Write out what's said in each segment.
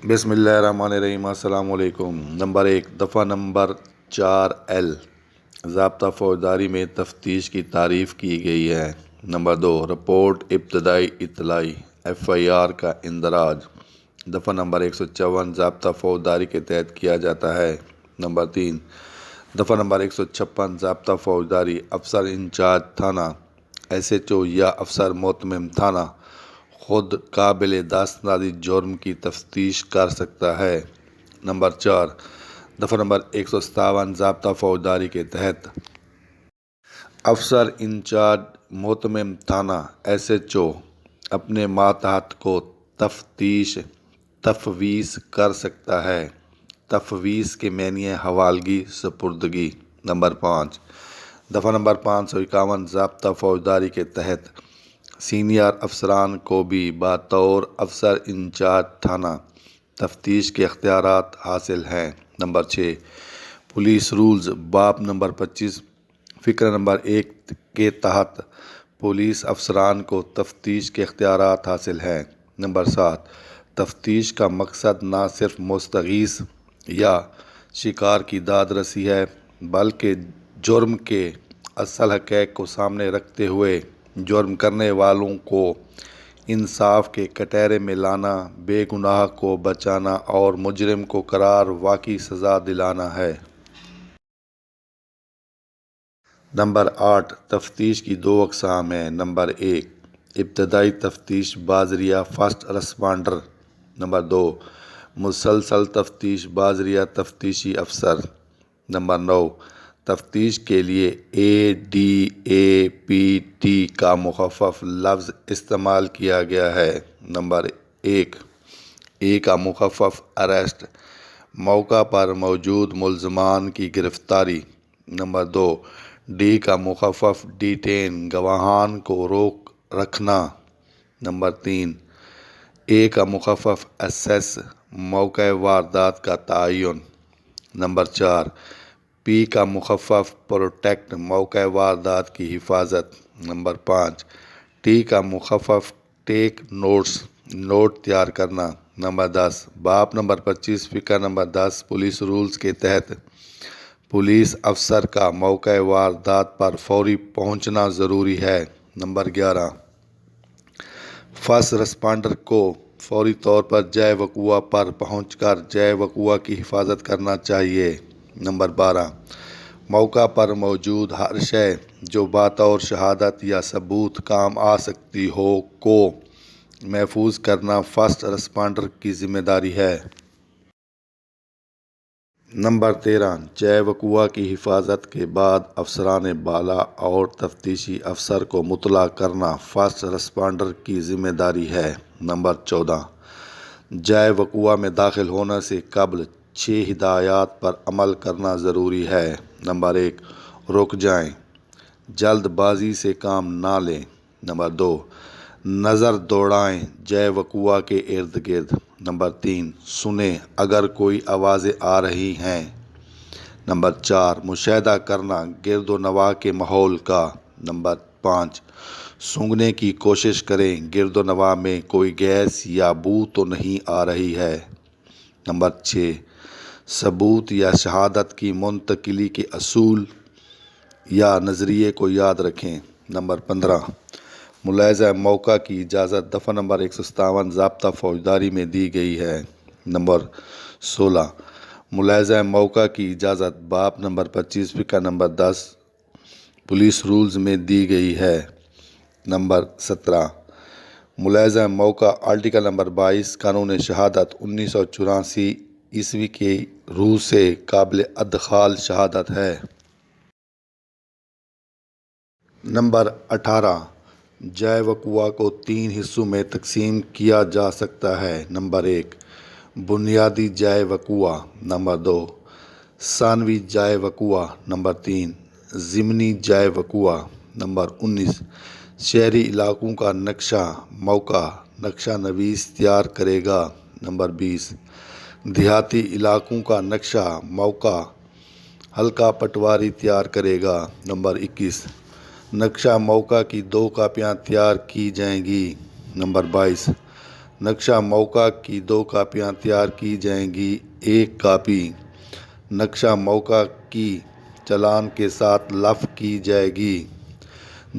بسم اللہ الرحمن الرحیم۔ السلام علیکم۔ نمبر 1، دفعہ نمبر 4L، ضابطہ فوجداری میں تفتیش کی تعریف کی گئی ہے۔ نمبر 2، رپورٹ ابتدائی اطلاعی FIR کا اندراج دفعہ نمبر 154 ضابطہ فوجداری کے تحت کیا جاتا ہے۔ نمبر 3، دفعہ نمبر 156 ضابطہ فوجداری افسر انچارج تھانہ SHO یا افسر محتمم تھانہ خود قابل دستاندازی جرم کی تفتیش کر سکتا ہے۔ نمبر 4، دفعہ نمبر 157 ضابطہ فوجداری کے تحت افسر انچارج محتمم تھانہ SHO اپنے ماتحت کو تفویض کر سکتا ہے۔ تفویض کے معنی ہے حوالگی، سپردگی۔ نمبر 5، دفعہ نمبر 551 ضابطہ فوجداری کے تحت سینئر افسران کو بھی بطور افسر انچارج تھانہ تفتیش کے اختیارات حاصل ہیں۔ نمبر 6، پولیس رولز باب نمبر 25 فقرہ نمبر 1 کے تحت پولیس افسران کو تفتیش کے اختیارات حاصل ہیں۔ نمبر 7، تفتیش کا مقصد نہ صرف مستغیث یا شکار کی داد رسی ہے بلکہ جرم کے اصل حقائق کو سامنے رکھتے ہوئے جرم کرنے والوں کو انصاف کے کٹہرے میں لانا، بے گناہ کو بچانا اور مجرم کو قرار واقعی سزا دلانا ہے۔ نمبر 8، تفتیش کی 2 اقسام ہیں۔ نمبر 1، ابتدائی تفتیش بازریہ فرسٹ رسپانڈر۔ نمبر 2، مسلسل تفتیش بازریہ تفتیشی افسر۔ نمبر 9، تفتیش کے لیے ADAPT کا مخفف لفظ استعمال کیا گیا ہے۔ نمبر 1، A کا مخفف اریسٹ، موقع پر موجود ملزمان کی گرفتاری۔ نمبر 2، D کا مخفف ڈیٹین، گواہان کو روک رکھنا۔ نمبر 3، A کا مخفف اسیس، موقع واردات کا تعین۔ نمبر 4، P کا مخفف پروٹیکٹ، موقع واردات کی حفاظت۔ نمبر 5، T کا مخفف ٹیک نوٹس، نوٹ تیار کرنا۔ نمبر 10، باب نمبر 25 فقرہ نمبر 10 پولیس رولز کے تحت پولیس افسر کا موقع واردات پر فوری پہنچنا ضروری ہے۔ نمبر 11، فرسٹ رسپانڈر کو فوری طور پر جائے وقوع پر پہنچ کر جائے وقوع کی حفاظت کرنا چاہیے۔ نمبر 12، موقع پر موجود ہر شے جو بطور شہادت یا ثبوت کام آ سکتی ہو کو محفوظ کرنا فرسٹ رسپانڈر کی ذمہ داری ہے۔ نمبر 13، جائے وقوع کی حفاظت کے بعد افسران بالا اور تفتیشی افسر کو مطلع کرنا فرسٹ رسپانڈر کی ذمہ داری ہے۔ نمبر 14، جائے وقوع میں داخل ہونے سے قبل 6 ہدایات پر عمل کرنا ضروری ہے۔ نمبر 1، رک جائیں، جلد بازی سے کام نہ لیں۔ نمبر 2، نظر دوڑائیں جائے وقوع کے ارد گرد۔ نمبر 3، سنیں اگر کوئی آوازیں آ رہی ہیں۔ نمبر 4، مشاہدہ کرنا گرد و نواح کے ماحول کا۔ نمبر 5، سونگھنے کی کوشش کریں گرد و نواح میں کوئی گیس یا بو تو نہیں آ رہی ہے۔ نمبر 6، ثبوت یا شہادت کی منتقلی کے اصول یا نظریے کو یاد رکھیں۔ نمبر 15، ملاحظہ موقع کی اجازت دفعہ نمبر 157 ضابطہ فوجداری میں دی گئی ہے۔ نمبر 16، ملاحظہ موقع کی اجازت باب نمبر 25 فقرہ نمبر 10 پولیس رولز میں دی گئی ہے۔ نمبر 17، ملاحظہ موقع آرٹیکل نمبر 22 قانون شہادت 1984 کی روح سے قابل ادخال شہادت ہے۔ نمبر 18، جائے وقوع کو 3 حصوں میں تقسیم کیا جا سکتا ہے۔ نمبر 1، بنیادی جائے وقوع۔ نمبر 2، ثانوی جائے وقوع۔ نمبر 3، ضمنی جائے وقوع۔ نمبر 19، شہری علاقوں کا نقشہ موقع نقشہ نویس تیار کرے گا۔ نمبر 20، دیہاتی علاقوں کا نقشہ موقع حلقہ پٹواری تیار کرے گا۔ نمبر 21، نقشہ موقع کی 2 کاپیاں تیار کی جائیں گی۔ نمبر 22، نقشہ موقع کی 2 کاپیاں تیار کی جائیں گی۔ 1 کاپی نقشہ موقع کی چالان کے ساتھ لفظ کی جائے گی۔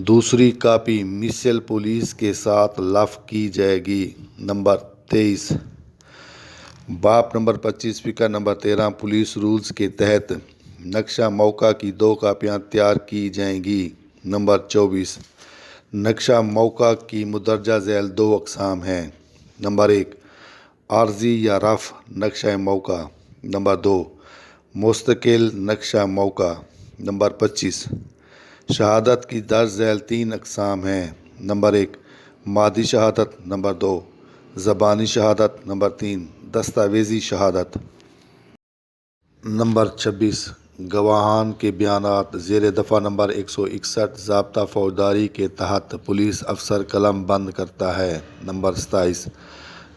دوسری کاپی مثل پولیس کے ساتھ لفظ کی جائے گی۔ نمبر 23 باب نمبر 25 فقرہ نمبر 13 پولیس رولز کے تحت نقشہ موقع کی 2 کاپیاں تیار کی جائیں گی۔ نمبر 24 نقشہ موقع کی مندرجہ ذیل 2 اقسام ہیں۔ نمبر 1 عارضی یا رفع نقشہ موقع۔ نمبر 2 مستقل نقشہ موقع۔ نمبر 25 شہادت کی درج ذیل 3 اقسام ہیں۔ نمبر 1 مادی شہادت۔ نمبر 2 زبانی شہادت۔ نمبر 3 دستاویزی شہادت۔ نمبر 26 گواہان کے بیانات زیر دفعہ نمبر 161 ضابطہ فوجداری کے تحت پولیس افسر قلم بند کرتا ہے۔ نمبر 27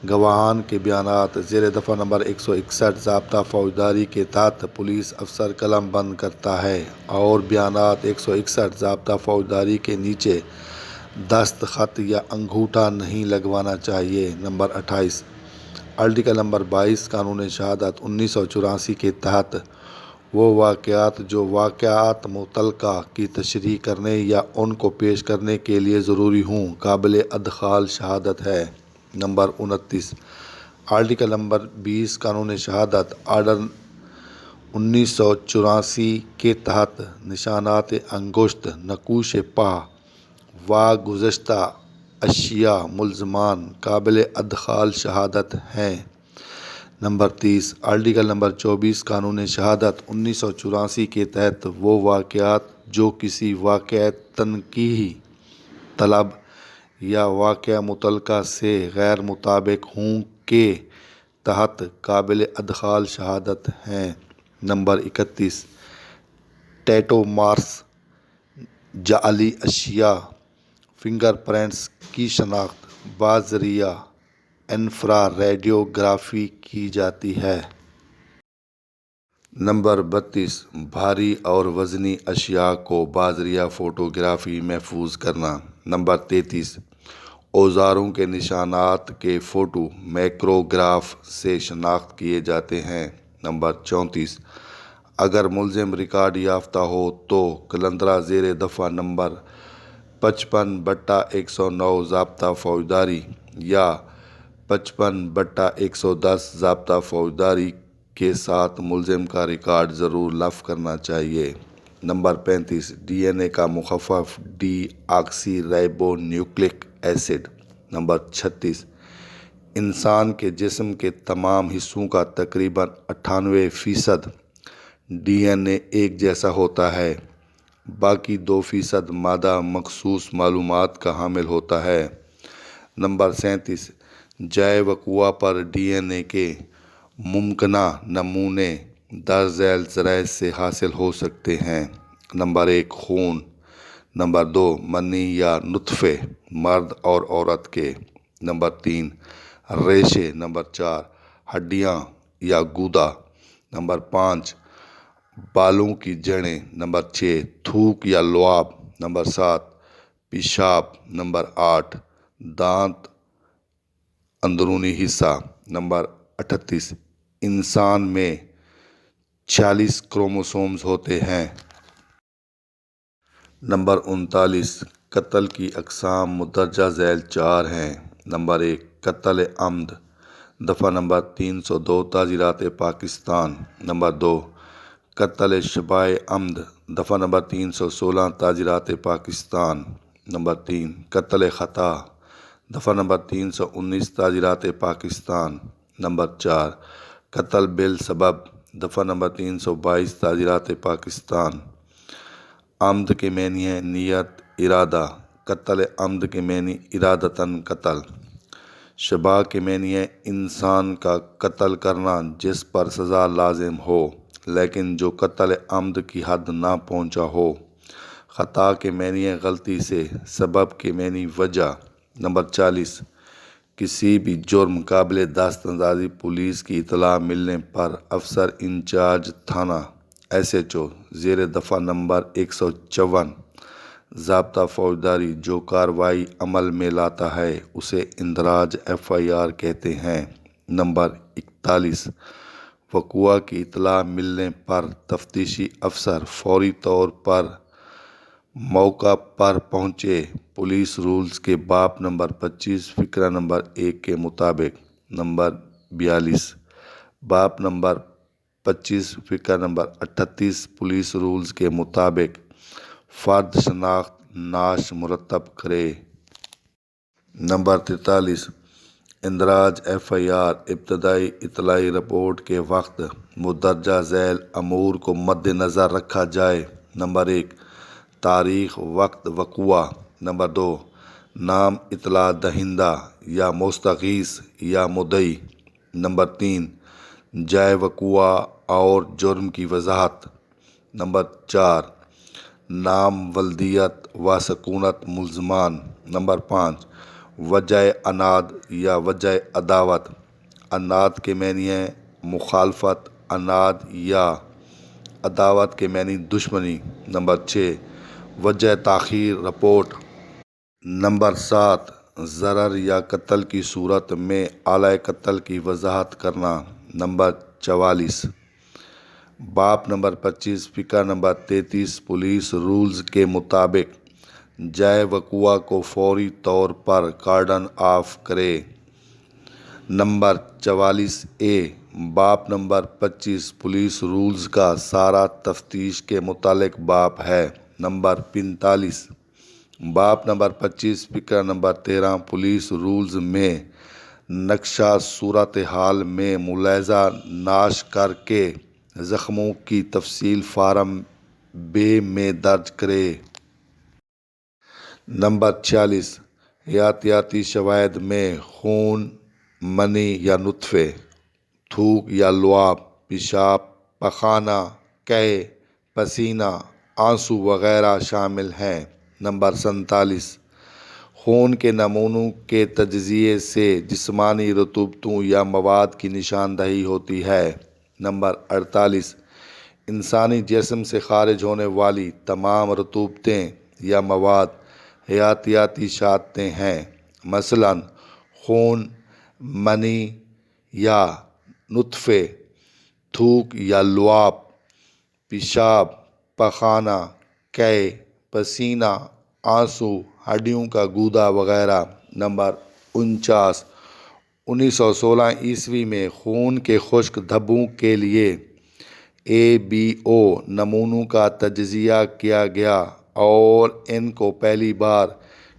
گواہان کے بیانات زیر دفعہ نمبر 161 ضابطہ فوجداری کے تحت پولیس افسر قلم بند کرتا ہے اور بیانات 161 ضابطہ فوجداری کے نیچے دستخط یا انگوٹھا نہیں لگوانا چاہیے۔ نمبر 28 آرٹیکل نمبر 22 قانون شہادت 1984 کے تحت وہ واقعات جو واقعات متعلقہ کی تشریح کرنے یا ان کو پیش کرنے کے لیے ضروری ہوں قابل ادخال شہادت ہے۔ نمبر 29 آرٹیکل نمبر 20 قانون شہادت آرڈر 1984 کے تحت نشانات انگشت، نقوش پا و گزشتہ اشیاء ملزمان قابل ادخال شہادت ہیں۔ نمبر 30 آرٹیکل نمبر 24 قانون شہادت 1984 کے تحت وہ واقعات جو کسی واقعہ تنقیحی طلب یا واقعہ متعلقہ سے غیر مطابق ہوں کے تحت قابل ادخال شہادت ہیں۔ نمبر 31 ٹیٹو مارکس، جعلی اشیاء، فنگر پرنٹس کی شناخت بذریعہ انفرا ریڈیوگرافی کی جاتی ہے۔ نمبر 32 بھاری اور وزنی اشیاء کو بذریعہ فوٹوگرافی محفوظ کرنا۔ نمبر 33 اوزاروں کے نشانات کے فوٹو مائکروگراف سے شناخت کیے جاتے ہیں۔ نمبر 34 اگر ملزم ریکارڈ یافتہ ہو تو کلندرہ زیر دفعہ نمبر 55/109 ضابطہ فوجداری یا 55/110 ضابطہ فوجداری کے ساتھ ملزم کا ریکارڈ ضرور لفظ کرنا چاہیے۔ نمبر 35 ڈی این اے کا مخفف ڈی آکسی رائبو نیوکلک ایسڈ۔ نمبر 36 انسان کے جسم کے تمام حصوں کا تقریباً 98% ڈی این اے ایک جیسا ہوتا ہے، باقی 2% مادہ مخصوص معلومات کا حامل ہوتا ہے۔ نمبر 37 جائے وقوع پر ڈی این اے کے ممکنہ نمونے درج ذیل ذرائع سے حاصل ہو سکتے ہیں۔ نمبر 1 خون۔ نمبر 2 منی یا نطفے مرد اور عورت کے۔ نمبر 3 ریشے۔ نمبر 4 ہڈیاں یا گودا۔ نمبر 5 بالوں کی جڑیں۔ نمبر 6 تھوک یا لعاب۔ نمبر 7 پیشاب۔ نمبر 8 دانت اندرونی حصہ۔ نمبر 38 انسان میں 46 کروموسومز ہوتے ہیں۔ نمبر 39 قتل کی اقسام مندرجہ ذیل 4 ہیں۔ نمبر 1 قتل عمد دفعہ نمبر 302 تعزیرات پاکستان۔ نمبر 2 قتل شبہ عمد دفعہ نمبر 316 تعزیرات پاکستان۔ نمبر 3 قتل خطا دفعہ نمبر 319 تعزیرات پاکستان۔ نمبر 4 قتل بالسبب دفعہ نمبر 322 تعزیرات پاکستان۔ عمد کے معنی ہے نیت، ارادہ۔ قتل عمد کے معنی ارادتاً قتل۔ شبہ کے معنی ہے انسان کا قتل کرنا جس پر سزا لازم ہو لیکن جو قتل عمد کی حد نہ پہنچا ہو۔ خطا کے معنی ہے غلطی سے۔ سبب کے معنی وجہ۔ نمبر 40 کسی بھی جرم قابل دست اندازی پولیس کی اطلاع ملنے پر افسر انچارج تھانہ ایس ایچ او زیر دفعہ نمبر 154 ضابطہ فوجداری جو کارروائی عمل میں لاتا ہے اسے اندراج FIR کہتے ہیں۔ نمبر 41، وقوع کی اطلاع ملنے پر تفتیشی افسر فوری طور پر موقع پر پہنچے، پولیس رولز کے باب نمبر 25 فقرہ نمبر 1 کے مطابق۔ نمبر 42، باب نمبر 25 فقرہ نمبر 38 پولیس رولز کے مطابق فرد شناخت نعش مرتب کرے۔ نمبر 43، اندراج FIR ابتدائی اطلاعی رپورٹ کے وقت مندرجہ ذیل امور کو مد نظر رکھا جائے۔ نمبر 1، تاریخ وقت وقوع۔ نمبر 2، نام اطلاع دہندہ یا مستغیث یا مدعی۔ نمبر 3، جائے وقوع اور جرم کی وضاحت۔ نمبر 4، نام ولدیت و سکونت ملزمان۔ نمبر 5، وجہ عناد یا وجہ عداوت۔ عناد کے معنی ہے مخالفت، عناد یا عداوت کے معنی دشمنی۔ نمبر 6، وجہ تاخیر رپورٹ۔ نمبر 7، ضرر یا قتل کی صورت میں اعلی قتل کی وضاحت کرنا۔ نمبر 44، باب نمبر 25 فقرہ نمبر 33 پولیس رولز کے مطابق جائے وقوع کو فوری طور پر کارڈن آف کرے۔ نمبر 44A، باب نمبر 25 پولیس رولز کا سارا تفتیش کے متعلق باب ہے۔ نمبر 45، باب نمبر 25 فقرہ نمبر 13 پولیس رولز میں نقشہ صورتحال میں ملاحظہ نعش کر کے زخموں کی تفصیل فارم B میں درج کرے۔ نمبر 46، حیاتیاتی شواہد میں خون، منی یا نطفے، تھوک یا لعاب، پیشاب، پخانہ، قے، پسینہ، آنسو وغیرہ شامل ہیں۔ نمبر 47، خون کے نمونوں کے تجزیے سے جسمانی رطوبتوں یا مواد کی نشاندہی ہوتی ہے۔ نمبر 48، انسانی جسم سے خارج ہونے والی تمام رطوبتیں یا مواد حیاتیاتی شائستیں ہیں، مثلاً خون، منی یا نطفے، تھوک یا لعاب، پیشاب، پخانہ، قے، پسینہ، آنسو، ہڈیوں کا گودا وغیرہ۔ نمبر 49، 1916 میں خون کے خشک دھبوں کے لیے ABO نمونوں کا تجزیہ کیا گیا اور ان کو پہلی بار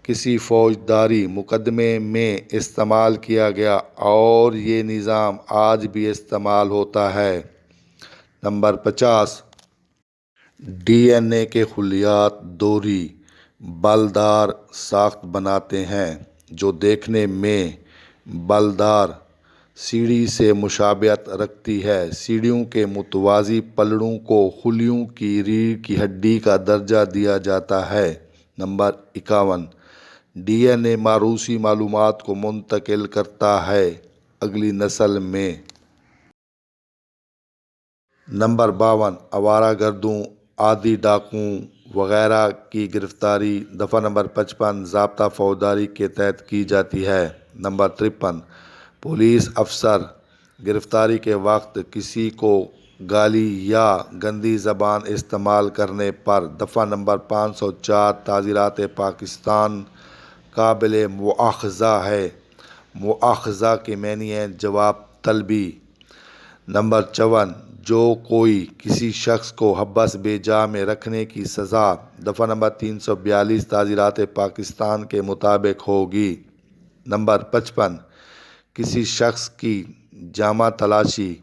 کسی فوجداری مقدمے میں استعمال کیا گیا اور یہ نظام آج بھی استعمال ہوتا ہے۔ نمبر 50، DNA کے خلیات دوہری بلدار ساخت بناتے ہیں جو دیکھنے میں بلدار سیڑھی سے مشابہت رکھتی ہے۔ سیڑھیوں کے متوازی پلڑوں کو خلیوں کی ریڑھ کی ہڈی کا درجہ دیا جاتا ہے۔ نمبر 51، DNA موروثی معلومات کو منتقل کرتا ہے اگلی نسل میں۔ نمبر 52، آوارہ گردوں، عادی ڈاکوؤں وغیرہ کی گرفتاری دفعہ نمبر 55 ضابطہ فوجداری کے تحت کی جاتی ہے۔ نمبر 53، پولیس افسر گرفتاری کے وقت کسی کو گالی یا گندی زبان استعمال کرنے پر دفعہ نمبر 504 تعزیرات پاکستان قابل مواخذہ ہے۔ مواخذہ کے معنی ہے جواب طلبی۔ نمبر 54، جو کوئی کسی شخص کو حبس بے جا میں رکھنے کی سزا دفعہ نمبر 342 تعزیرات پاکستان کے مطابق ہوگی۔ نمبر 55، کسی شخص کی جامہ تلاشی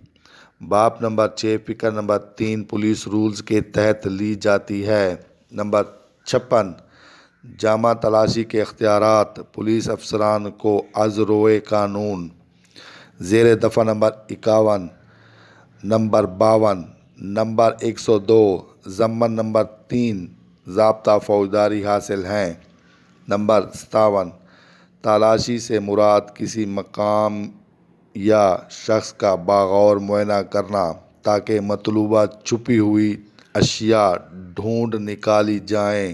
باب نمبر 6 فقرہ نمبر 3 پولیس رولز کے تحت لی جاتی ہے۔ نمبر 56، جامہ تلاشی کے اختیارات پولیس افسران کو از روئے قانون زیر دفعہ نمبر 51، نمبر 52، نمبر 102 ضمن نمبر 3 ضابطہ فوجداری حاصل ہیں۔ نمبر 57، تلاشی سے مراد کسی مقام یا شخص کا بغور معائنہ کرنا تاکہ مطلوبہ چھپی ہوئی اشیاء ڈھونڈ نکالی جائیں۔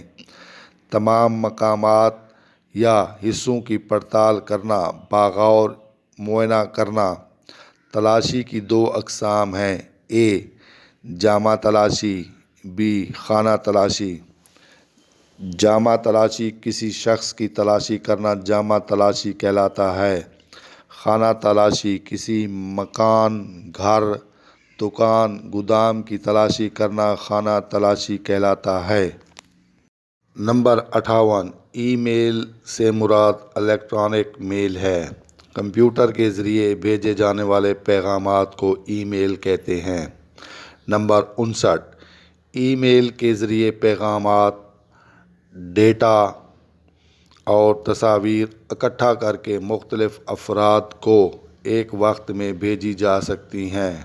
تمام مقامات یا حصوں کی پڑتال کرنا، بغور معائنہ کرنا۔ تلاشی کی دو اقسام ہیں: اے جامع تلاشی، بی خانہ تلاشی۔ جامع تلاشی کسی شخص کی تلاشی کرنا جامع تلاشی کہلاتا ہے۔ خانہ تلاشی کسی مکان، گھر، دکان، گودام کی تلاشی کرنا خانہ تلاشی کہلاتا ہے۔ نمبر 58، ای میل سے مراد الیکٹرانک میل ہے۔ کمپیوٹر کے ذریعے بھیجے جانے والے پیغامات کو ای میل کہتے ہیں۔ نمبر 59، ای میل کے ذریعے پیغامات، ڈیٹا اور تصاویر اکٹھا کر کے مختلف افراد کو ایک وقت میں بھیجی جا سکتی ہیں۔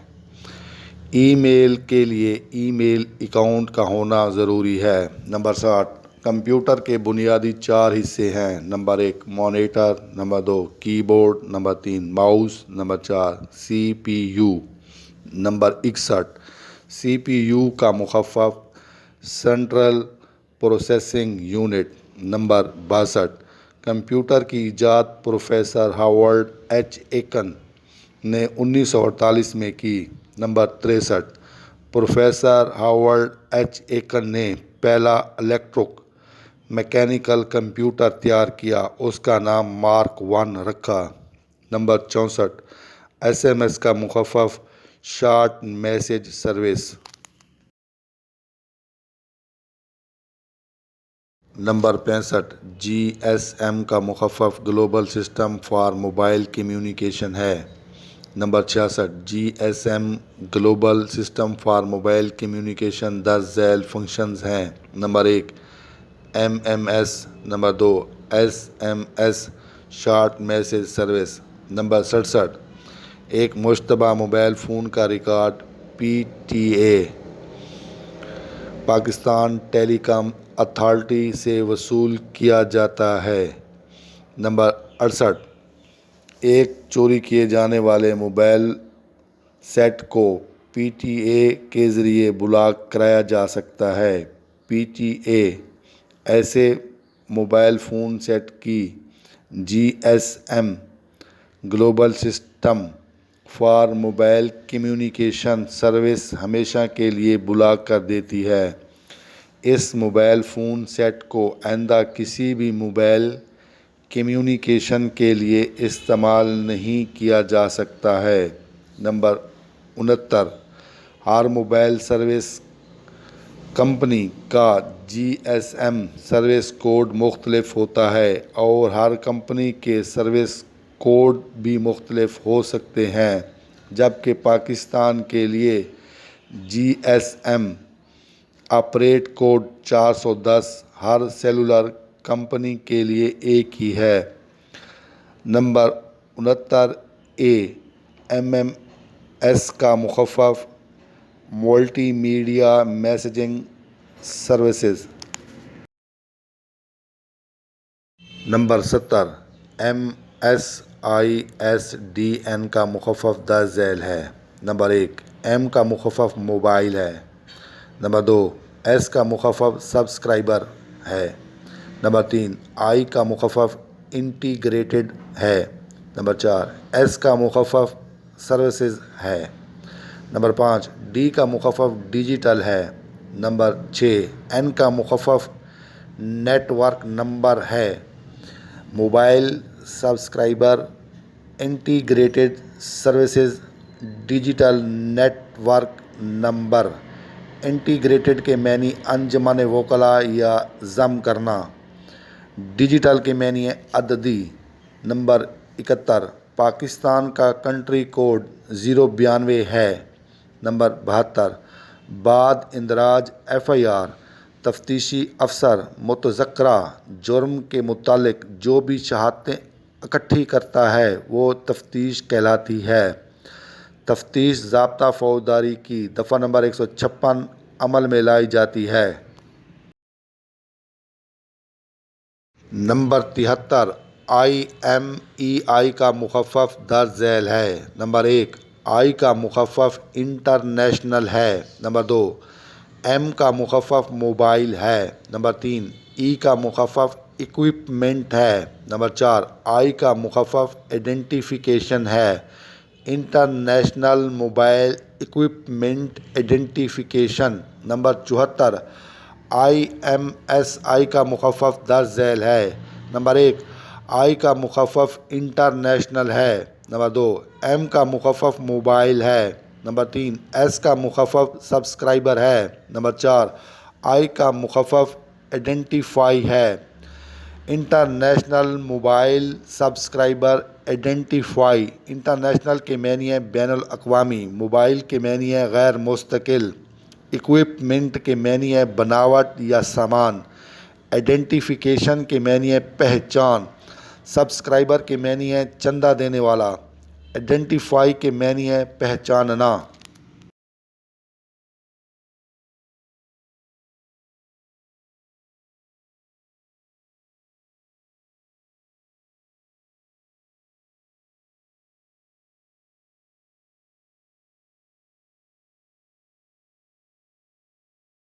ای میل کے لیے ای میل اکاؤنٹ کا ہونا ضروری ہے۔ نمبر 60، کمپیوٹر کے بنیادی 4 حصے ہیں۔ Number 1 monitor, number 2 keyboard, number 3 mouse, number 4 C P U. Number 61، C P U کا مخفف central processing unit. Number 62، computer کی ایجاد پروفیسر ہاورڈ ایچ ایکن نے 1948 میں کی۔ Number 63، professor Howard H Aiken نے پہلا الیکٹرک میکینیکل کمپیوٹر تیار کیا، اس کا نام مارک 1 رکھا۔ نمبر 64، ایس ایم ایس کا مخفف short message service. Number 65، G S M کا مخفف global system for mobile communication ہے۔ Number 66، G S M global system for mobile communication 10 ذیل فنکشنز ہیں۔ Number 1 M M S, number 2 S M S short message service. Number 67، ایک مشتبہ mobile phone کا record P T A Pakistan telecom authority سے وصول کیا جاتا ہے۔ نمبر 68، ایک چوری کیے جانے والے موبائل سیٹ کو پی ٹی اے کے ذریعے بلاک کرایا جا سکتا ہے۔ پی ٹی اے ایسے موبائل فون سیٹ کی G S M global system for mobile communication service ہمیشہ کے لیے بلاک کر دیتی ہے۔ اس موبائل فون سیٹ کو آئندہ کسی بھی موبائل کمیونیکیشن کے لیے استعمال نہیں کیا جا سکتا ہے۔ نمبر 69، ہر موبائل سروس کمپنی کا جی ایس ایم سروس کوڈ مختلف ہوتا ہے اور ہر کمپنی کے سروس کوڈ بھی مختلف ہو سکتے ہیں، جبکہ پاکستان کے لیے جی ایس ایم آپریٹ کوڈ 410 ہر سیلولر کمپنی کے لیے ایک ہی ہے۔ نمبر 69 ایم ایم ایس کا مخفف multimedia messaging services. Number 70 M S I S D N کا مخفف 10 ذیل ہے۔ نمبر 1 ایم کا مخفف موبائل ہے۔ نمبر 2 ایس کا مخفف سبسکرائبر ہے۔ نمبر 3 آئی کا مخفف انٹیگریٹڈ ہے۔ نمبر 4 ایس کا مخفف سروسز ہے۔ نمبر 5 ڈی کا مخفف ڈیجیٹل ہے۔ نمبر 6 این کا مخفف نیٹ ورک نمبر ہے۔ Mobile subscriber, integrated services, digital network number. Integrated کے معنی انجمن وکلاء یا ضم کرنا، ڈیجیٹل کے معنی عددی۔ نمبر 71 پاکستان کا کنٹری کوڈ 092 ہے۔ نمبر 72 بعد اندراج ایف آئی آر تفتیشی افسر متذکرہ جرم کے متعلق جو بھی شہادتیں اکٹھی کرتا ہے وہ تفتیش کہلاتی ہے۔ تفتیش ضابطہ فوجداری کی دفعہ نمبر 156 عمل میں لائی جاتی ہے۔ نمبر 73 آئی ایم ای آئی کا مخفف 10 ذیل ہے۔ نمبر 1 آئی کا مخفف انٹرنیشنل ہے۔ نمبر 2 ایم کا مخفف موبائل ہے۔ نمبر 3 ای کا مخفف اکوپمنٹ ہے۔ نمبر 4 آئی کا مخفف آئیڈینٹیفیکیشن ہے۔ International mobile equipment identification. Number 74 IMSI کا مخفف درج ذیل ہے۔ نمبر 1 آئی کا مخفف انٹرنیشنل ہے۔ نمبر 2 ایم کا مخفف موبائل ہے۔ نمبر 3 ایس کا مخفف سبسکرائبر ہے۔ نمبر 4 آئی کا مخفف آئیڈینٹیفائی ہے۔ International mobile subscriber identify. International کے معنی ہے بین الاقوامی، موبائل کے معنی ہے غیر مستقل، اکوپمنٹ کے معنی ہے بناوٹ یا سامان، آئیڈینٹیفیکیشن کے معنی ہے پہچان، سبسکرائبر کے معنی ہے چندہ دینے والا، آئیڈینٹیفائی کے معنی ہے پہچاننا۔